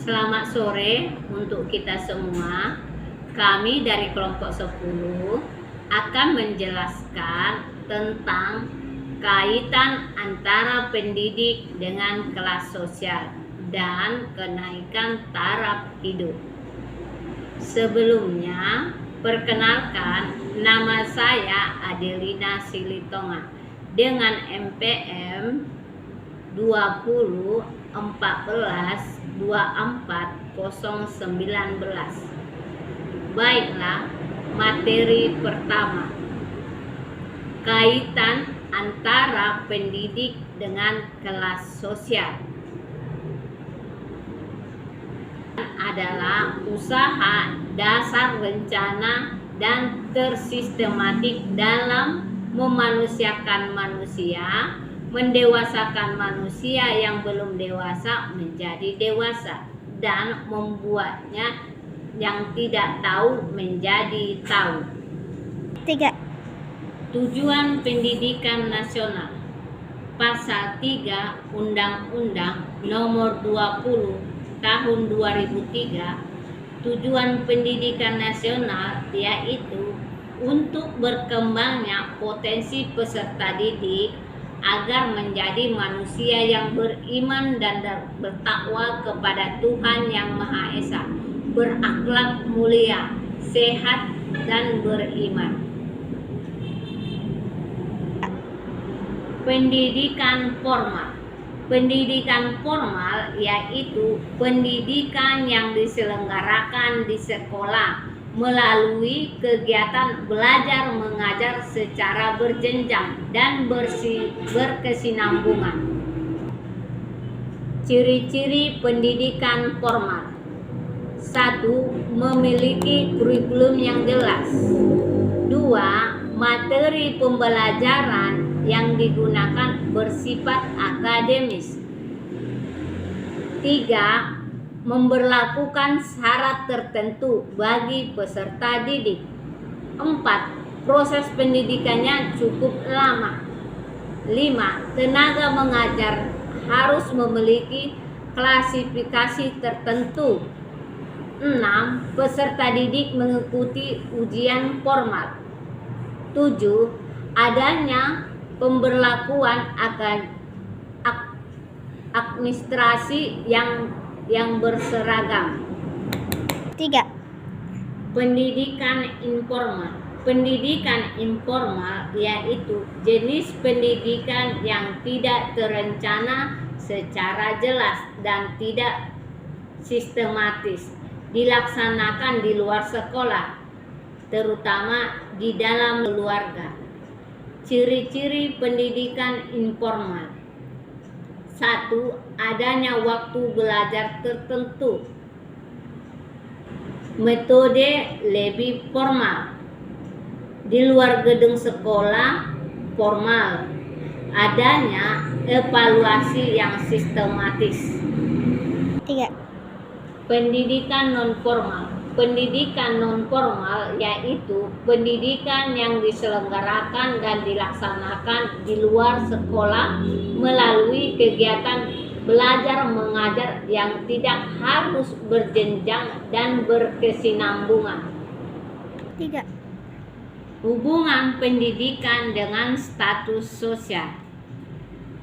Selamat sore untuk kita semua. Kami dari kelompok 10 akan menjelaskan tentang kaitan antara pendidik dengan kelas sosial dan kenaikan taraf hidup. Sebelumnya, perkenalkan, nama saya Adelina Silitonga dengan MPM 2014-24-019. Baiklah, materi pertama, kaitan antara pendidik dengan kelas sosial adalah usaha dasar rencana dan tersistematik dalam memanusiakan manusia, mendewasakan manusia yang belum dewasa menjadi dewasa, dan membuatnya yang tidak tahu menjadi tahu. 3. Tujuan pendidikan nasional. Pasal 3 Undang-Undang Nomor 20 Tahun 2003, tujuan pendidikan nasional yaitu untuk berkembangnya potensi peserta didik agar menjadi manusia yang beriman dan bertakwa kepada Tuhan Yang Maha Esa, berakhlak mulia, sehat, dan beriman. Pendidikan formal. Pendidikan formal yaitu pendidikan yang diselenggarakan di sekolah melalui kegiatan belajar mengajar secara berjenjang dan berkesinambungan. Ciri-ciri pendidikan formal. 1. Memiliki kurikulum yang jelas. 2. Materi pembelajaran yang digunakan bersifat akademis. 3. Memberlakukan syarat tertentu bagi peserta didik. 4. Proses pendidikannya cukup lama. 5. Tenaga mengajar harus memiliki klasifikasi tertentu. 6. Peserta didik mengikuti ujian formal. 7. Adanya pemberlakuan administrasi yang berseragam. 3. Pendidikan informal. Pendidikan informal yaitu jenis pendidikan yang tidak terencana secara jelas dan tidak sistematis, dilaksanakan di luar sekolah, terutama di dalam keluarga. Ciri-ciri pendidikan informal. 1. Adanya waktu belajar tertentu. Metode lebih formal. Di luar gedung sekolah formal. Adanya evaluasi yang sistematis. 3. Pendidikan non-formal. Pendidikan non-formal yaitu pendidikan yang diselenggarakan dan dilaksanakan di luar sekolah melalui kegiatan belajar mengajar yang tidak harus berjenjang dan berkesinambungan. 3. Hubungan pendidikan dengan status sosial.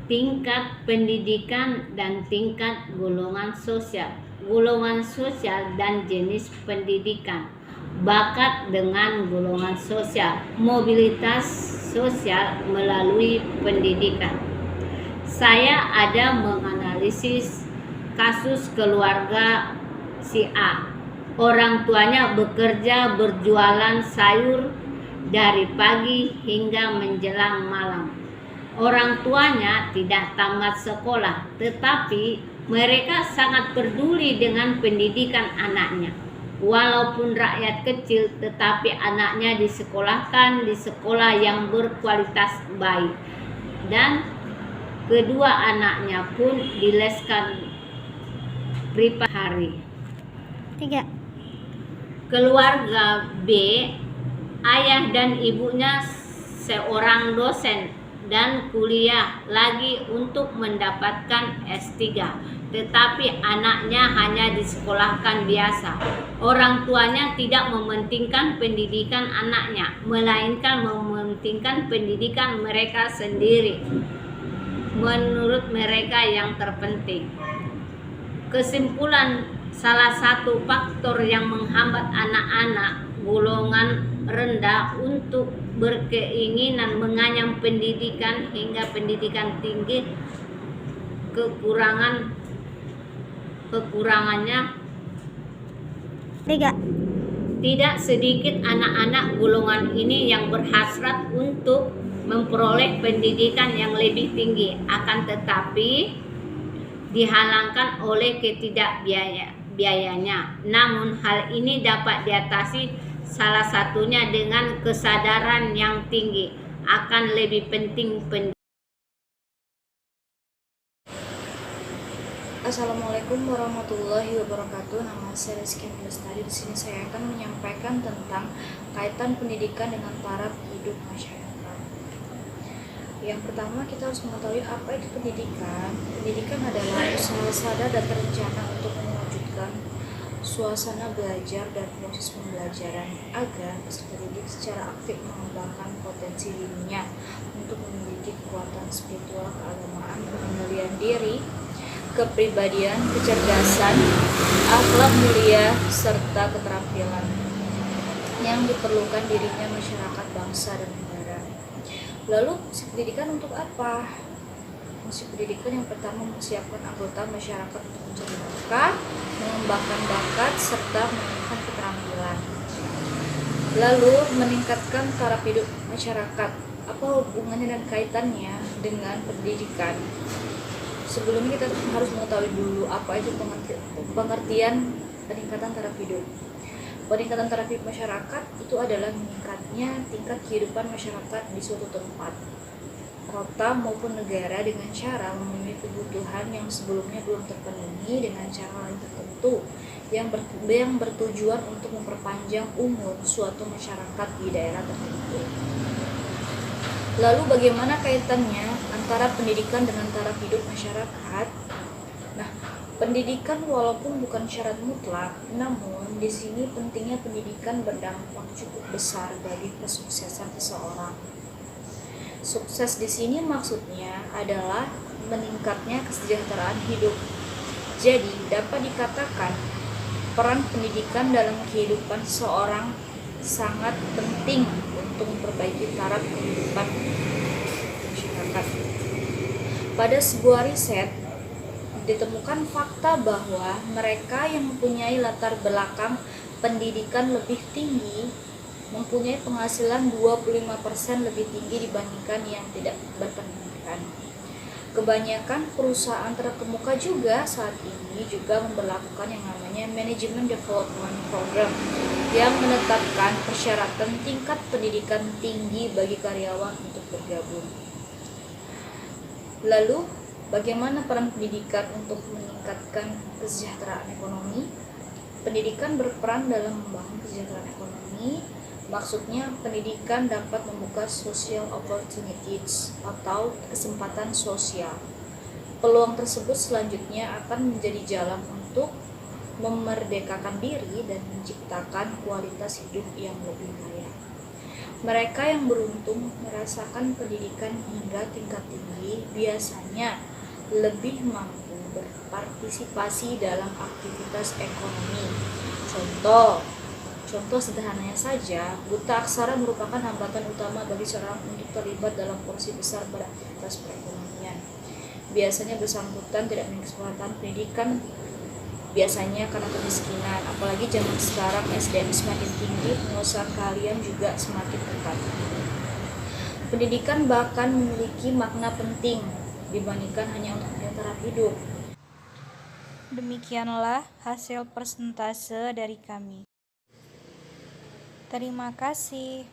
Tingkat pendidikan dan tingkat golongan sosial. Golongan sosial dan jenis pendidikan, bakat dengan golongan sosial, mobilitas sosial melalui pendidikan. Saya ada menganalisis kasus keluarga si A. Orang tuanya bekerja berjualan sayur dari pagi hingga menjelang malam. Orang tuanya tidak tamat sekolah, tetapi mereka sangat peduli dengan pendidikan anaknya. Walaupun rakyat kecil, tetapi anaknya disekolahkan di sekolah yang berkualitas baik. Dan kedua anaknya pun dileskan private hari. 3. Keluarga B, ayah dan ibunya seorang dosen dan kuliah lagi untuk mendapatkan S3, tetapi anaknya hanya disekolahkan biasa. Orang tuanya tidak mementingkan pendidikan anaknya, melainkan mementingkan pendidikan mereka sendiri. Menurut mereka yang terpenting. Kesimpulan, salah satu faktor yang menghambat anak-anak golongan rendah untuk berkeinginan mengenyam pendidikan hingga pendidikan tinggi, kekurangannya 3, tidak sedikit anak-anak golongan ini yang berhasrat untuk memperoleh pendidikan yang lebih tinggi, akan tetapi dihalangkan oleh ketidakbiayanya. Namun hal ini dapat diatasi salah satunya dengan kesadaran yang tinggi akan lebih penting pendidikan. Assalamualaikum warahmatullahi wabarakatuh. Nama saya Rizky Lestari. Di sini saya akan menyampaikan tentang kaitan pendidikan dengan taraf hidup masyarakat. Yang pertama, kita harus mengetahui apa itu pendidikan. Pendidikan adalah usaha sadar dan terencana untuk mewujudkan suasana belajar dan proses pembelajaran agar peserta didik secara aktif mengembangkan potensi dirinya untuk memiliki kekuatan spiritual, keagamaan, pengendalian diri, kepribadian, kecerdasan, akhlak mulia, serta keterampilan yang diperlukan dirinya, masyarakat, bangsa, dan negara. Lalu, fungsi pendidikan untuk apa? Fungsi pendidikan yang pertama, mempersiapkan anggota masyarakat untuk mencari bakat, mengembangkan bakat, serta meningkatkan keterampilan. Lalu, meningkatkan taraf hidup masyarakat. Apa hubungannya dan kaitannya dengan pendidikan? Sebelumnya kita harus mengetahui dulu apa itu pengertian peningkatan taraf hidup. Peningkatan taraf hidup masyarakat itu adalah meningkatnya tingkat kehidupan masyarakat di suatu tempat, kota maupun negara dengan cara memenuhi kebutuhan yang sebelumnya belum terpenuhi dengan cara lain tertentu yang bertujuan untuk memperpanjang umur suatu masyarakat di daerah tertentu. Lalu bagaimana kaitannya antara pendidikan dengan taraf hidup masyarakat? Nah, pendidikan walaupun bukan syarat mutlak, namun di sini pentingnya pendidikan berdampak cukup besar bagi kesuksesan seseorang. Sukses di sini maksudnya adalah meningkatnya kesejahteraan hidup. Jadi, dapat dikatakan peran pendidikan dalam kehidupan seseorang sangat penting untuk memperbaiki taraf kehidupan masyarakat. Pada sebuah riset, ditemukan fakta bahwa mereka yang mempunyai latar belakang pendidikan lebih tinggi mempunyai penghasilan 25% lebih tinggi dibandingkan yang tidak berpendidikan. Kebanyakan perusahaan terkemuka juga saat ini juga memberlakukan yang namanya Management Development Program yang menetapkan persyaratan tingkat pendidikan tinggi bagi karyawan untuk bergabung. Lalu, bagaimana peran pendidikan untuk meningkatkan kesejahteraan ekonomi? Pendidikan berperan dalam membangun kesejahteraan ekonomi. Maksudnya, pendidikan dapat membuka social opportunities atau kesempatan sosial. Peluang tersebut selanjutnya akan menjadi jalan untuk memerdekakan diri dan menciptakan kualitas hidup yang lebih layak. Mereka yang beruntung merasakan pendidikan hingga tingkat tinggi biasanya lebih mampu berpartisipasi dalam aktivitas ekonomi. Contoh sederhananya saja, buta aksara merupakan hambatan utama bagi seorang untuk terlibat dalam porsi besar beraktivitas perekonomian. Biasanya bersangkutan tidak memiliki kesempatan pendidikan, biasanya karena kemiskinan. Apalagi zaman sekarang SDM semakin tinggi, pengusaha kalian juga semakin ketat. Pendidikan bahkan memiliki makna penting dibandingkan hanya untuk taraf hidup. Demikianlah hasil persentase dari kami. Terima kasih.